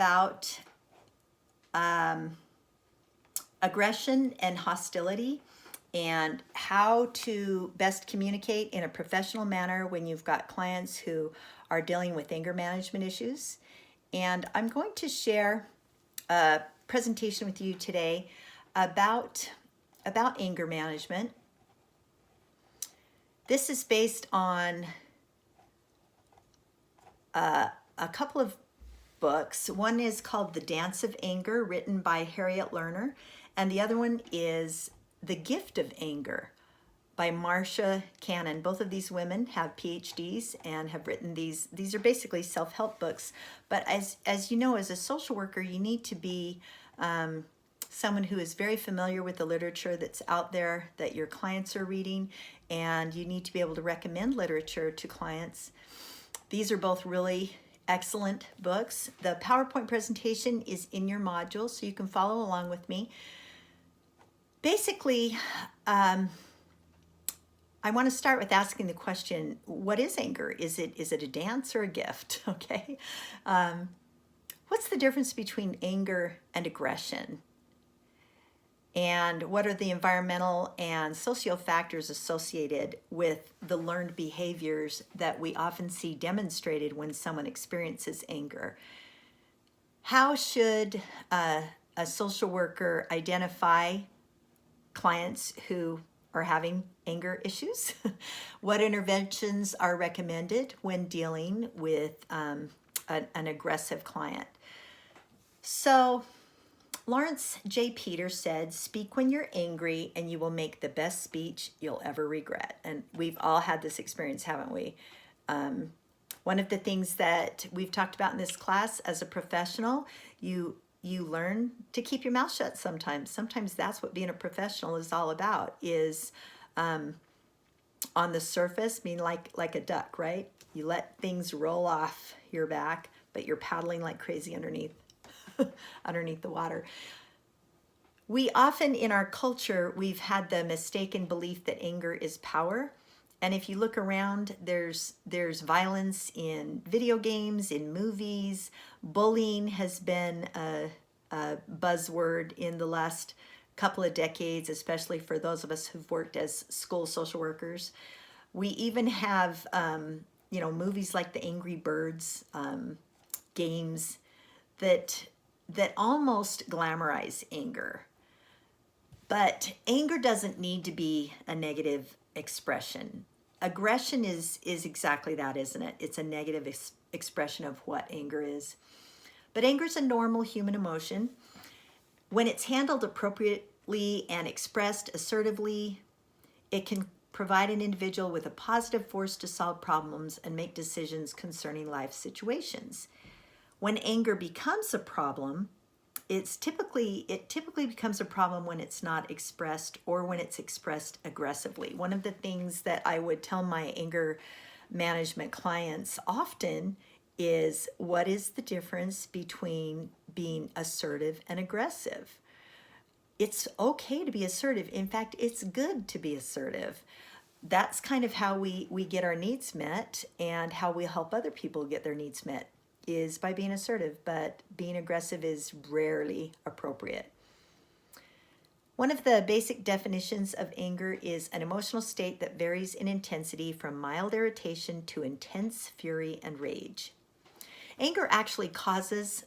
about aggression and hostility and how to best communicate in a professional manner when you've got clients who are dealing with anger management issues. And I'm going to share a presentation with you today about anger management. This is based on a couple of books. One is called The Dance of Anger, written by Harriet Lerner, and the other one is The Gift of Anger by Marcia Cannon. Both of these women have PhDs and have written these. These are basically self-help books. But as you know, as a social worker, you need to be someone who is very familiar with the literature that's out there that your clients are reading, and you need to be able to recommend literature to clients. These are both really excellent books. The PowerPoint presentation is in your module, so you can follow along with me. Basically, I want to start with asking the question, what is anger? Is it a dance or a gift? Okay. What's the difference between anger and aggression? And what are the environmental and socio factors associated with the learned behaviors that we often see demonstrated when someone experiences anger? How should a social worker identify clients who are having anger issues? What interventions are recommended when dealing with an aggressive client? So, Lawrence J. Peters said, "Speak when you're angry and you will make the best speech you'll ever regret." And we've all had this experience, haven't we? One of the things that we've talked about in this class, as a professional, you learn to keep your mouth shut sometimes. Sometimes that's what being a professional is all about, is on the surface, being like a duck, right? You let things roll off your back, but you're paddling like crazy underneath the water. We often in our culture, we've had the mistaken belief that anger is power. And if you look around, there's violence in video games, in movies. Bullying has been a buzzword in the last couple of decades, especially for those of us who've worked as school social workers. We even have, movies like the Angry Birds games that almost glamorize anger. But anger doesn't need to be a negative expression. Aggression is exactly that, isn't it? It's a negative expression of what anger is. But anger is a normal human emotion. When it's handled appropriately and expressed assertively, it can provide an individual with a positive force to solve problems and make decisions concerning life situations. When anger becomes a problem, it typically becomes a problem when it's not expressed or when it's expressed aggressively. One of the things that I would tell my anger management clients often is, what is the difference between being assertive and aggressive? It's okay to be assertive. In fact, it's good to be assertive. That's kind of how we get our needs met, and how we help other people get their needs met is by being assertive, but being aggressive is rarely appropriate. One of the basic definitions of anger is an emotional state that varies in intensity from mild irritation to intense fury and rage. Anger actually causes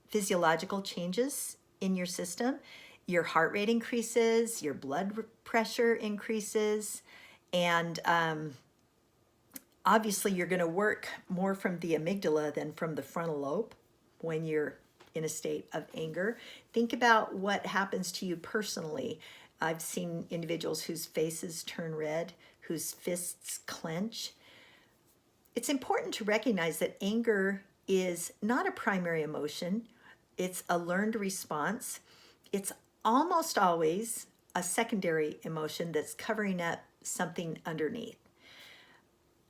physiological changes in your system. Your heart rate increases, your blood pressure increases, and obviously, you're going to work more from the amygdala than from the frontal lobe when you're in a state of anger. Think about what happens to you personally. I've seen individuals whose faces turn red, whose fists clench. It's important to recognize that anger is not a primary emotion. It's a learned response. It's almost always a secondary emotion that's covering up something underneath.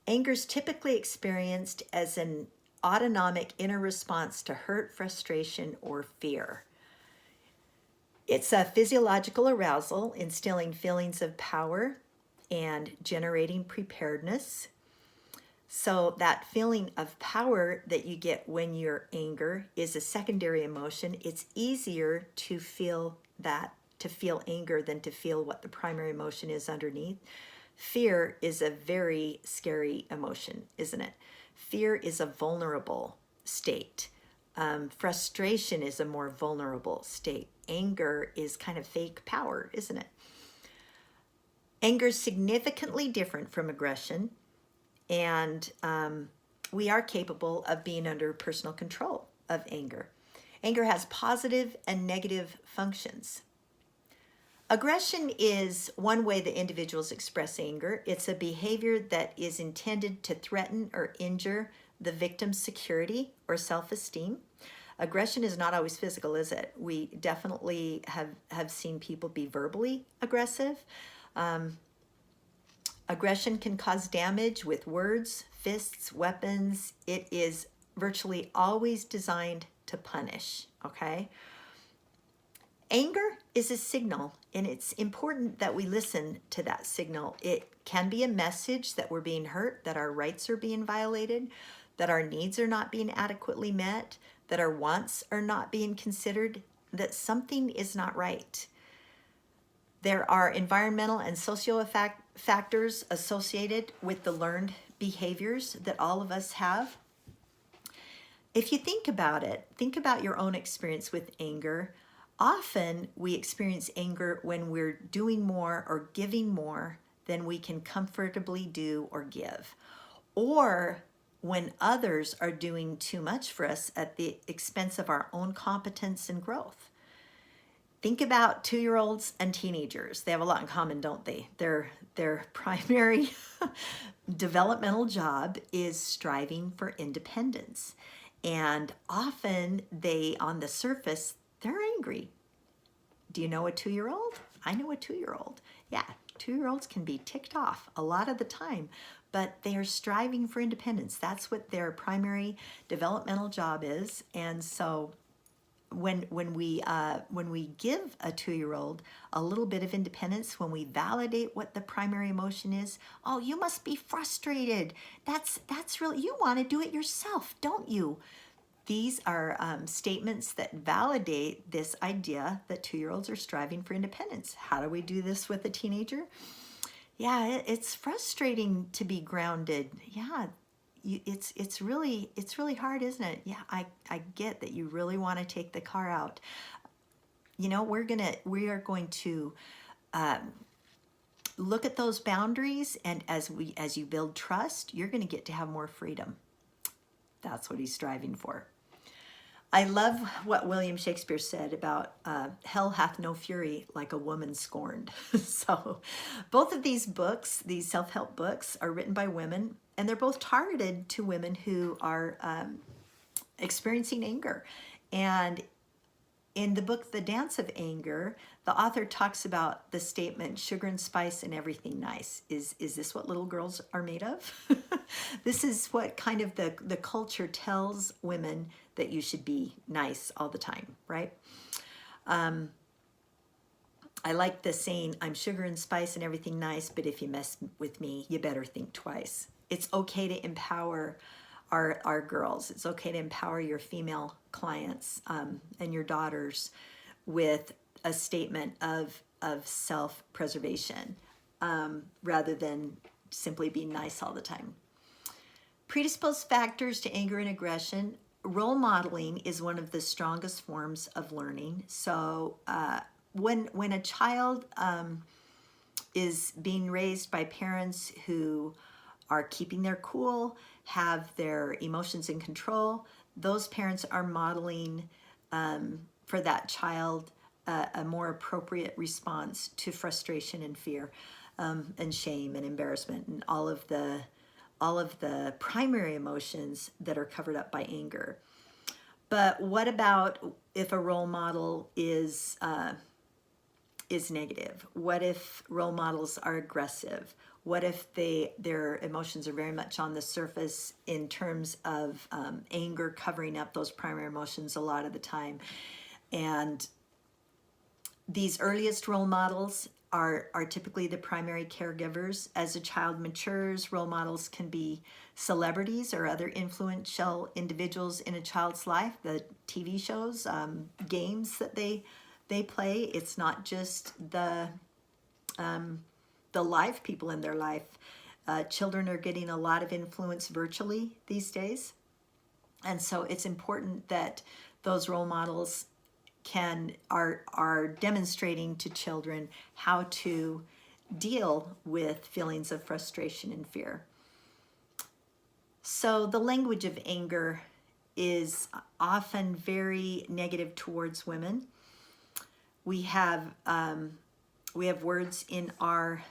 Anger is typically experienced as an autonomic inner response to hurt, frustration, or fear. It's a physiological arousal, instilling feelings of power and generating preparedness. So that feeling of power that you get when you're anger is a secondary emotion. It's easier to feel that, to feel anger than to feel what the primary emotion is underneath. Fear is a very scary emotion, isn't it? Fear is a vulnerable state. Frustration is a more vulnerable state. Anger is kind of fake power, isn't it? Anger is significantly different from aggression, and we are capable of being under personal control of anger. Anger has positive and negative functions. Aggression is one way that individuals express anger. It's a behavior that is intended to threaten or injure the victim's security or self-esteem. Aggression is not always physical, is it? We definitely have seen people be verbally aggressive. Aggression can cause damage with words, fists, weapons. It is virtually always designed to punish, okay? Anger is a signal, and it's important that we listen to that signal. It can be a message that we're being hurt, that our rights are being violated, that our needs are not being adequately met, that our wants are not being considered, that something is not right. There are environmental and social factors associated with the learned behaviors that all of us have. If you think about it, think about your own experience with anger. Often we experience anger when we're doing more or giving more than we can comfortably do or give, or when others are doing too much for us at the expense of our own competence and growth. Think about 2-year-olds and teenagers. They have a lot in common, don't they? Their primary developmental job is striving for independence. And often they, on the surface, they're angry. Do you know a 2-year-old? I know a 2-year-old. Yeah, 2-year-olds can be ticked off a lot of the time, but they are striving for independence. That's what their primary developmental job is. And so when we give a 2-year-old a little bit of independence, when we validate what the primary emotion is, oh, you must be frustrated. That's really, you want to do it yourself, don't you? These are statements that validate this idea that 2-year-olds are striving for independence. How do we do this with a teenager? Yeah, it's frustrating to be grounded. Yeah, it's really hard, isn't it? Yeah, I get that you really want to take the car out. You know, we are going to look at those boundaries, and as you build trust, you're going to get to have more freedom. That's what he's striving for. I love what William Shakespeare said about hell hath no fury like a woman scorned. So both of these books, these self-help books, are written by women, and they're both targeted to women who are experiencing anger. And in the book, The Dance of Anger, the author talks about the statement, sugar and spice and everything nice. Is this what little girls are made of? This is what kind of the culture tells women, that you should be nice all the time, right? I like the saying, I'm sugar and spice and everything nice, but if you mess with me, you better think twice. It's okay to empower our girls. It's okay to empower your female clients and your daughters with a statement of self-preservation rather than simply being nice all the time. Predisposed factors to anger and aggression. Role modeling is one of the strongest forms of learning. So when a child is being raised by parents who are keeping their cool, have their emotions in control, those parents are modeling for that child a more appropriate response to frustration and fear and shame and embarrassment and all of the primary emotions that are covered up by anger. But what about if a role model is negative? What if role models are aggressive? What if their emotions are very much on the surface in terms of anger covering up those primary emotions a lot of the time? And these earliest role models are typically the primary caregivers. As a child matures, role models can be celebrities or other influential individuals in a child's life, the TV shows, games that they play. It's not just the live people in their life. Children are getting a lot of influence virtually these days. And so it's important that those role models are demonstrating to children how to deal with feelings of frustration and fear. So the language of anger is often very negative towards women. We have words in our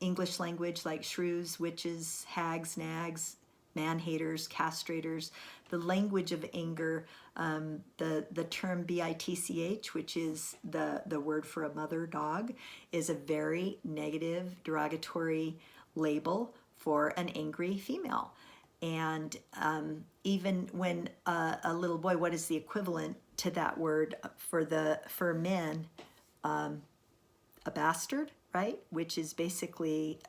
English language like shrews, witches, hags, nags, man-haters, castrators. The language of anger, the term bitch, which is the word for a mother dog, is a very negative, derogatory label for an angry female. And even when a little boy, what is the equivalent to that word for men? A bastard, right? Which is basically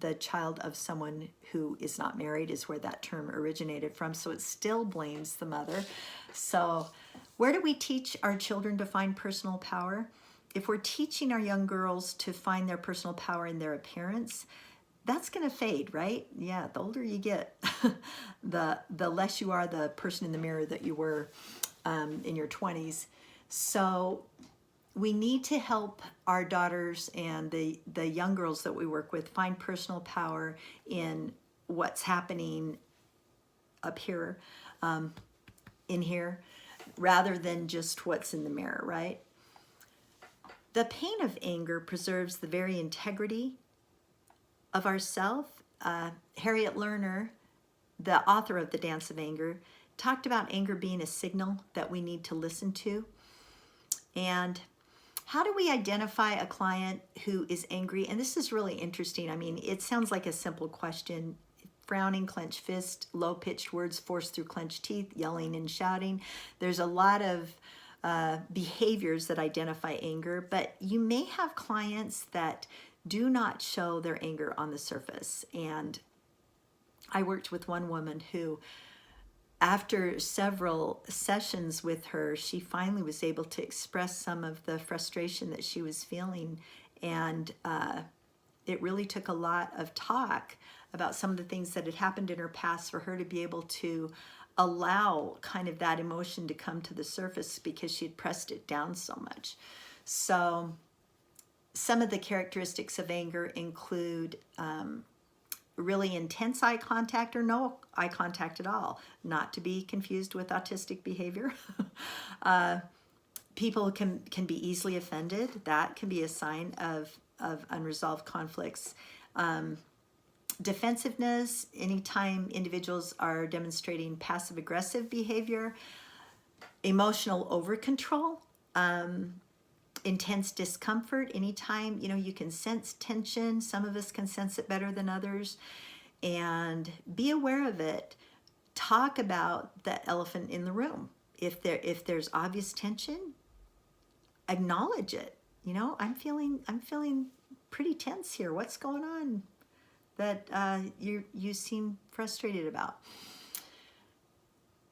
the child of someone who is not married, is where that term originated from. So it still blames the mother. So where do we teach our children to find personal power? If we're teaching our young girls to find their personal power in their appearance, that's going to fade, right? Yeah, the older you get, the less you are the person in the mirror that you were in your 20s. So we need to help our daughters and the young girls that we work with find personal power in what's happening up here, in here, rather than just what's in the mirror, right? The pain of anger preserves the very integrity of ourself. Harriet Lerner, the author of The Dance of Anger, talked about anger being a signal that we need to listen to. And how do we identify a client who is angry? And this is really interesting. I mean, it sounds like a simple question. Frowning, clenched fist, low-pitched words forced through clenched teeth, yelling and shouting. There's a lot of behaviors that identify anger, but you may have clients that do not show their anger on the surface. And I worked with one woman who, after several sessions with her, she finally was able to express some of the frustration that she was feeling. And it really took a lot of talk about some of the things that had happened in her past for her to be able to allow kind of that emotion to come to the surface, because she had pressed it down so much. So some of the characteristics of anger include really intense eye contact or no eye contact at all, not to be confused with autistic behavior. People can be easily offended. That can be a sign of unresolved conflicts. Defensiveness, anytime individuals are demonstrating passive-aggressive behavior. Emotional over-control. Intense discomfort, anytime, you can sense tension. Some of us can sense it better than others. And be aware of it. Talk about the elephant in the room. If there's obvious tension, acknowledge it. I'm feeling pretty tense here. What's going on that you seem frustrated about?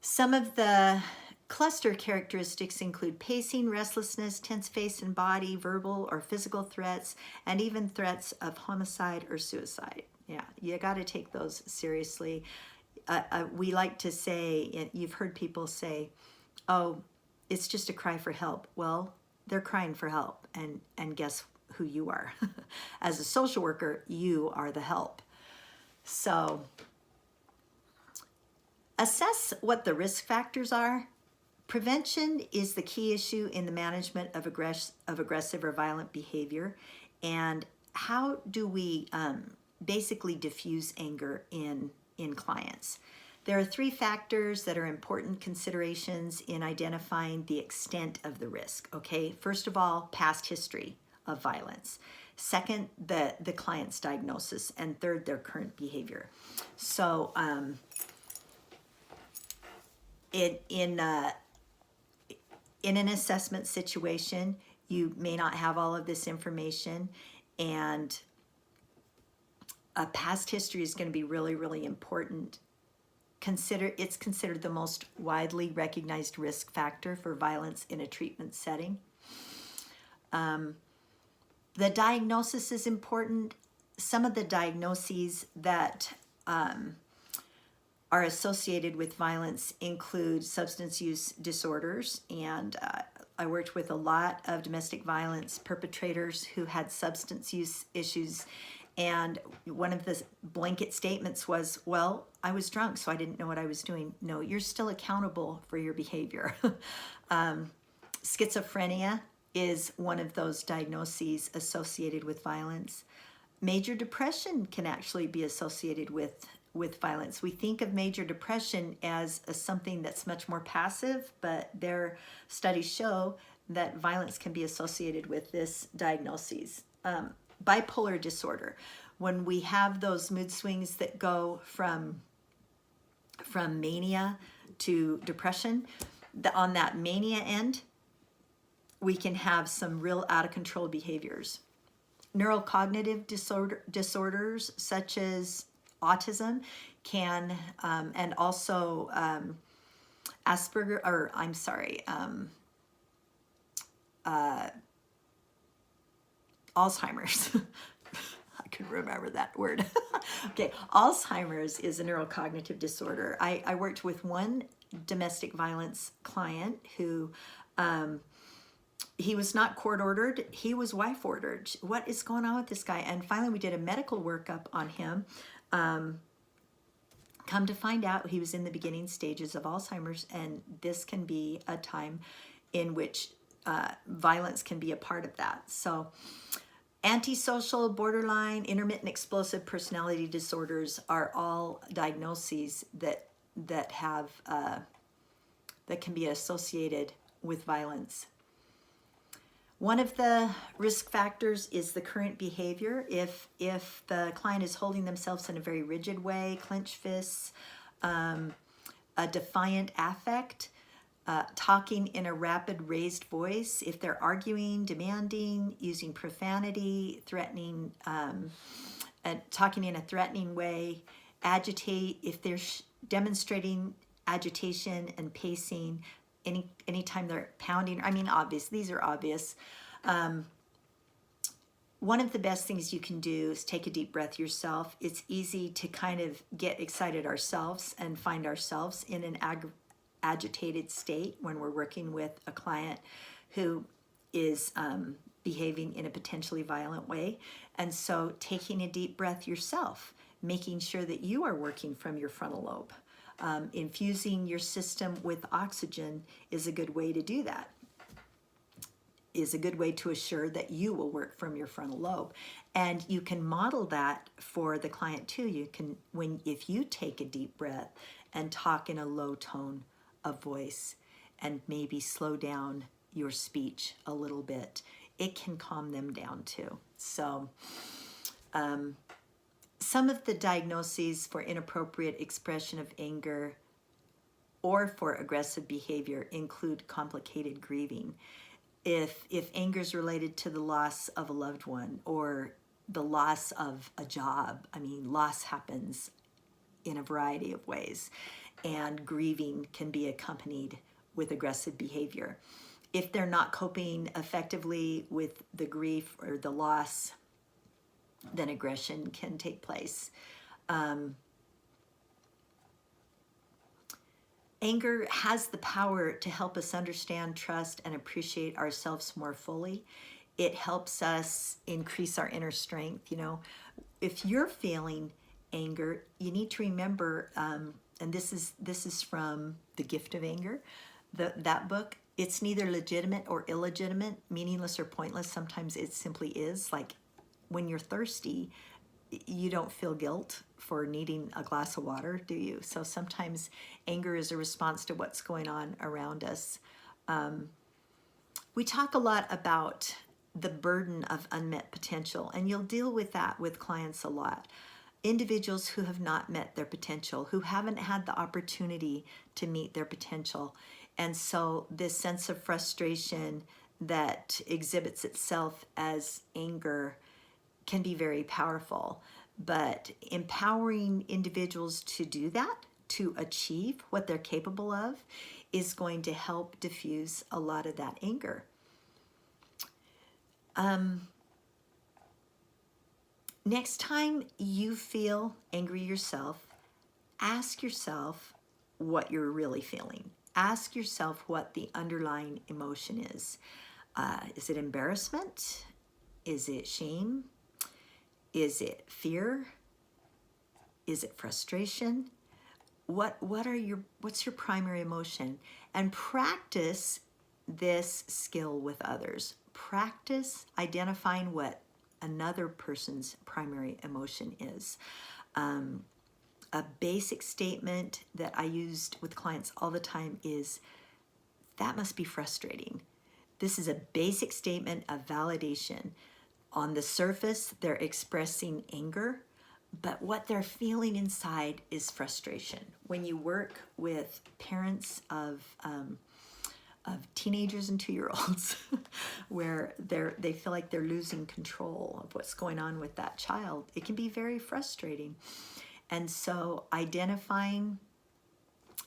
Some of the cluster characteristics include pacing, restlessness, tense face and body, verbal or physical threats, and even threats of homicide or suicide. Yeah, you got to take those seriously. We like to say, you've heard people say, oh, it's just a cry for help. Well, they're crying for help, and guess who you are? As a social worker, you are the help. So assess what the risk factors are. Prevention is the key issue in the management of aggressive or violent behavior. And how do we basically diffuse anger in clients? There are 3 factors that are important considerations in identifying the extent of the risk. Okay, first of all, past history of violence. Second, the client's diagnosis. And third, their current behavior. So in an assessment situation, you may not have all of this information. And a past history is going to be really, really important. It's considered the most widely recognized risk factor for violence in a treatment setting. The diagnosis is important. Some of the diagnoses that are associated with violence include substance use disorders, and I worked with a lot of domestic violence perpetrators who had substance use issues, and one of the blanket statements was, well, I was drunk, so I didn't know what I was doing. No, you're still accountable for your behavior. Schizophrenia is one of those diagnoses associated with violence. Major depression can actually be associated with violence. We think of major depression as something that's much more passive, but their studies show that violence can be associated with this diagnosis. Bipolar disorder, when we have those mood swings that go from mania to depression, on that mania end, we can have some real out of control behaviors. Neurocognitive disorders such as autism can, and also Asperger, or I'm sorry, Alzheimer's. I could remember that word. Okay, Alzheimer's is a neurocognitive disorder. I worked with one domestic violence client who he was not court ordered, he was wife ordered. What is going on with this guy? And finally we did a medical workup on him. Come to find out, he was in the beginning stages of Alzheimer's, and this can be a time in which violence can be a part of that. So antisocial, borderline, intermittent explosive personality disorders are all diagnoses that have that can be associated with violence. One of the risk factors is the current behavior. If the client is holding themselves in a very rigid way, clenched fists, a defiant affect, talking in a rapid raised voice, if they're arguing, demanding, using profanity, threatening, talking in a threatening way, agitate, if they're demonstrating agitation and pacing, anytime they're pounding, I mean, obvious, these are obvious. One of the best things you can do is take a deep breath yourself. It's easy to kind of get excited ourselves and find ourselves in an agitated state when we're working with a client who is behaving in a potentially violent way. And so taking a deep breath yourself, making sure that you are working from your frontal lobe. Infusing your system with oxygen is a good way to do that, is a good way to assure that you will work from your frontal lobe. And you can model that for the client too. You can, if you take a deep breath and talk in a low tone of voice and maybe slow down your speech a little bit, it can calm them down too. So some of the diagnoses for inappropriate expression of anger or for aggressive behavior include complicated grieving. If anger is related to the loss of a loved one or the loss of a job, I mean, loss happens in a variety of ways, and grieving can be accompanied with aggressive behavior. If they're not coping effectively with the grief or the loss, then aggression can take place. Anger has the power to help us understand, trust, and appreciate ourselves more fully. It helps us increase our inner strength. You know, if you're feeling anger, you need to remember, and this is from The Gift of Anger, that book. It's neither legitimate or illegitimate, meaningless or pointless. Sometimes it simply is. Like when you're thirsty, you don't feel guilt for needing a glass of water, do you? So sometimes anger is a response to what's going on around us. We talk a lot about the burden of unmet potential, and you'll deal with that with clients a lot. Individuals who have not met their potential, who haven't had the opportunity to meet their potential. And so this sense of frustration that exhibits itself as anger can be very powerful. But empowering individuals to do that, to achieve what they're capable of, is going to help diffuse a lot of that anger. Next time you feel angry yourself, ask yourself what you're really feeling. Ask yourself what the underlying emotion is. Is it embarrassment? Is it shame? Is it fear? Is it frustration? What's your primary emotion? And practice this skill with others. Practice identifying what another person's primary emotion is. A basic statement that I used with clients all the time is, that must be frustrating. This is a basic statement of validation. On the surface, they're expressing anger, but what they're feeling inside is frustration. When you work with parents of teenagers and 2-year-olds, where they feel like they're losing control of what's going on with that child, it can be very frustrating. And so identifying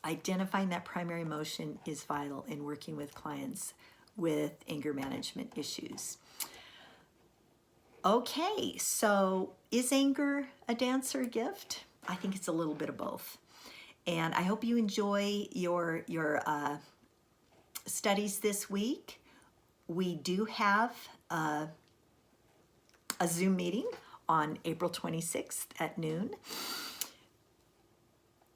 that primary emotion is vital in working with clients with anger management issues. Okay, so is anger a dance or a gift? I think it's a little bit of both. And I hope you enjoy your studies this week. We do have a Zoom meeting on April 26th at noon.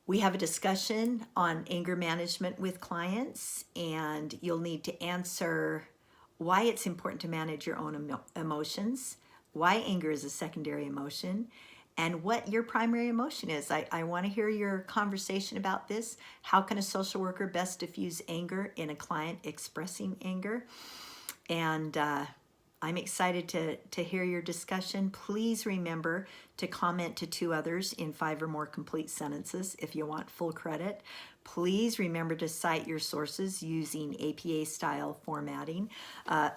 We have a discussion on anger management with clients, and you'll need to answer why it's important to manage your own emotions, why anger is a secondary emotion, and what your primary emotion is. I want to hear your conversation about this. How can a social worker best diffuse anger in a client expressing anger? And I'm excited to hear your discussion. Please remember to comment to 2 others in 5 or more complete sentences if you want full credit. Please remember to cite your sources using APA-style formatting.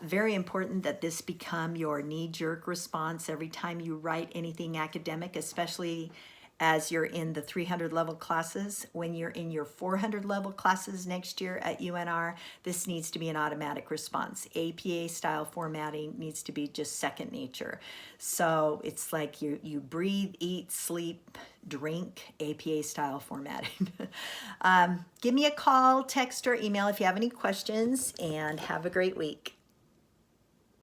Very important that this become your knee-jerk response every time you write anything academic, especially as you're in the 300 level classes. When you're in your 400 level classes next year at UNR, this needs to be an automatic response. APA style formatting needs to be just second nature. So it's like you breathe, eat, sleep, drink, APA style formatting. Give me a call, text, or email if you have any questions, and have a great week.